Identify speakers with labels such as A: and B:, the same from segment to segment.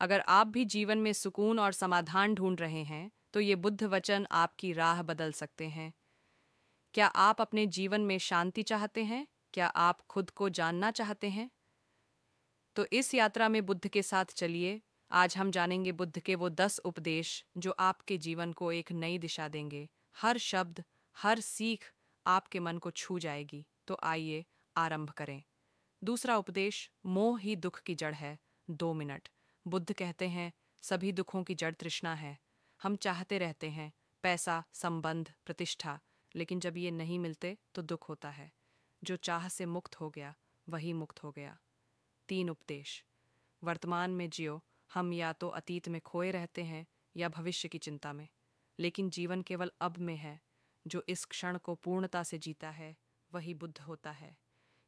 A: अगर आप भी जीवन में सुकून और समाधान ढूंढ रहे हैं, तो ये बुद्ध वचन आपकी राह बदल सकते हैं। क्या आप अपने जीवन में शांति चाहते हैं? क्या आप खुद को जानना चाहते हैं? तो इस यात्रा में बुद्ध के साथ चलिए। आज हम जानेंगे बुद्ध के वो 10 उपदेश जो आपके जीवन को एक नई दिशा देंगे। हर शब्द, हर सीख आपके मन को छू जाएगी। तो आइए आरंभ करें। दूसरा उपदेश, मोह ही दुख की जड़ है। 2 मिनट। बुद्ध कहते हैं, सभी दुखों की जड़ तृष्णा है। हम चाहते रहते हैं पैसा, संबंध, प्रतिष्ठा, लेकिन जब ये नहीं मिलते तो दुख होता है। जो चाह से मुक्त हो गया वही मुक्त हो गया। 3 उपदेश, वर्तमान में जियो। हम या तो अतीत में खोए रहते हैं या भविष्य की चिंता में, लेकिन जीवन केवल अब में है। जो इस क्षण को पूर्णता से जीता है वही बुद्ध होता है।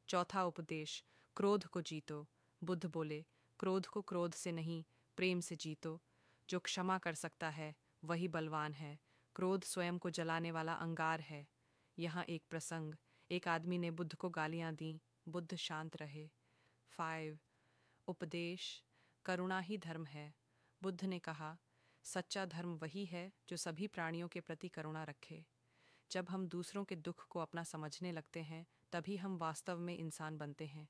A: 4 उपदेश, क्रोध को जीतो। बुद्ध बोले, क्रोध को क्रोध से नहीं, प्रेम से जीतो। जो क्षमा कर सकता है वही बलवान है। क्रोध स्वयं को जलाने वाला अंगार है। यहाँ एक प्रसंग, एक आदमी ने बुद्ध को गालियां दी। बुद्ध शांत रहे। 5 उपदेश, करुणा ही धर्म है। बुद्ध ने कहा, सच्चा धर्म वही है जो सभी प्राणियों के प्रति करुणा रखे। जब हम दूसरों के दुख को अपना समझने लगते हैं, तभी हम वास्तव में इंसान बनते हैं।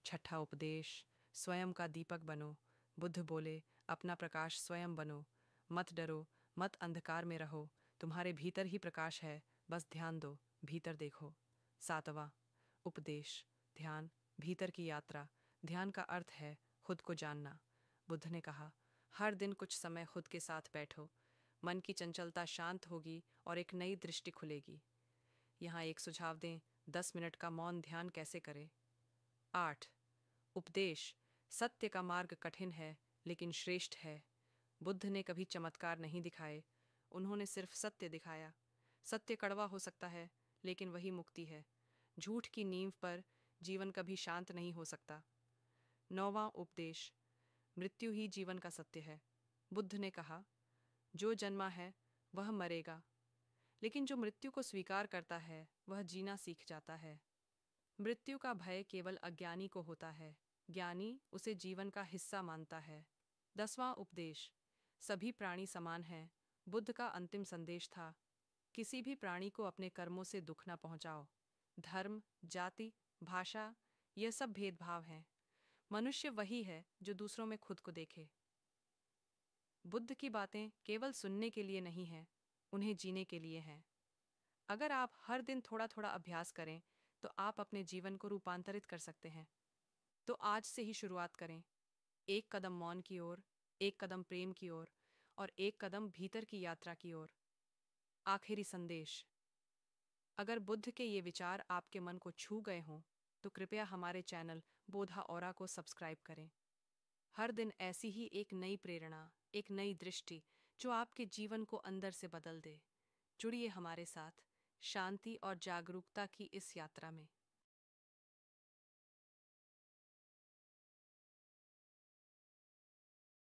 A: 6 उपदेश, स्वयं का दीपक बनो। बुद्ध बोले, अपना प्रकाश स्वयं बनो। मत डरो, मत अंधकार में रहो। तुम्हारे भीतर ही प्रकाश है, बस ध्यान दो, भीतर देखो। 7वां उपदेश, ध्यान, भीतर की यात्रा। ध्यान का अर्थ है खुद को जानना। बुद्ध ने कहा, हर दिन कुछ समय खुद के साथ बैठो। मन की चंचलता शांत होगी और एक नई दृष्टि खुलेगी। यहाँ एक सुझाव दें, 10 मिनट का मौन ध्यान कैसे करें। 8 उपदेश, सत्य का मार्ग कठिन है लेकिन श्रेष्ठ है। बुद्ध ने कभी चमत्कार नहीं दिखाए, उन्होंने सिर्फ सत्य दिखाया। सत्य कड़वा हो सकता है, लेकिन वही मुक्ति है। झूठ की नींव पर जीवन कभी शांत नहीं हो सकता। 9वां उपदेश, मृत्यु ही जीवन का सत्य है। बुद्ध ने कहा, जो जन्मा है वह मरेगा, लेकिन जो मृत्यु को स्वीकार करता है वह जीना सीख जाता है। मृत्यु का भय केवल अज्ञानी को होता है, ज्ञानी उसे जीवन का हिस्सा मानता है। 10वां उपदेश, सभी प्राणी समान हैं। बुद्ध का अंतिम संदेश था, किसी भी प्राणी को अपने कर्मों से दुख न पहुंचाओ। धर्म, जाति, भाषा, यह सब भेदभाव हैं। मनुष्य वही है जो दूसरों में खुद को देखे। बुद्ध की बातें केवल सुनने के लिए नहीं हैं, उन्हें जीने के लिए हैं। अगर आप हर दिन थोड़ा थोड़ा अभ्यास करें, तो आप अपने जीवन को रूपांतरित कर सकते हैं। तो आज से ही शुरुआत करें। एक कदम मौन की ओर, एक कदम प्रेम की ओर, और एक कदम भीतर की यात्रा की ओर। आखिरी संदेश, अगर बुद्ध के ये विचार आपके मन को छू गए हों, तो कृपया हमारे चैनल बोधा औरा को सब्सक्राइब करें। हर दिन ऐसी ही एक नई प्रेरणा, एक नई दृष्टि जो आपके जीवन को अंदर से बदल दे। जुड़िए हमारे साथ शांति और जागरूकता की इस यात्रा में।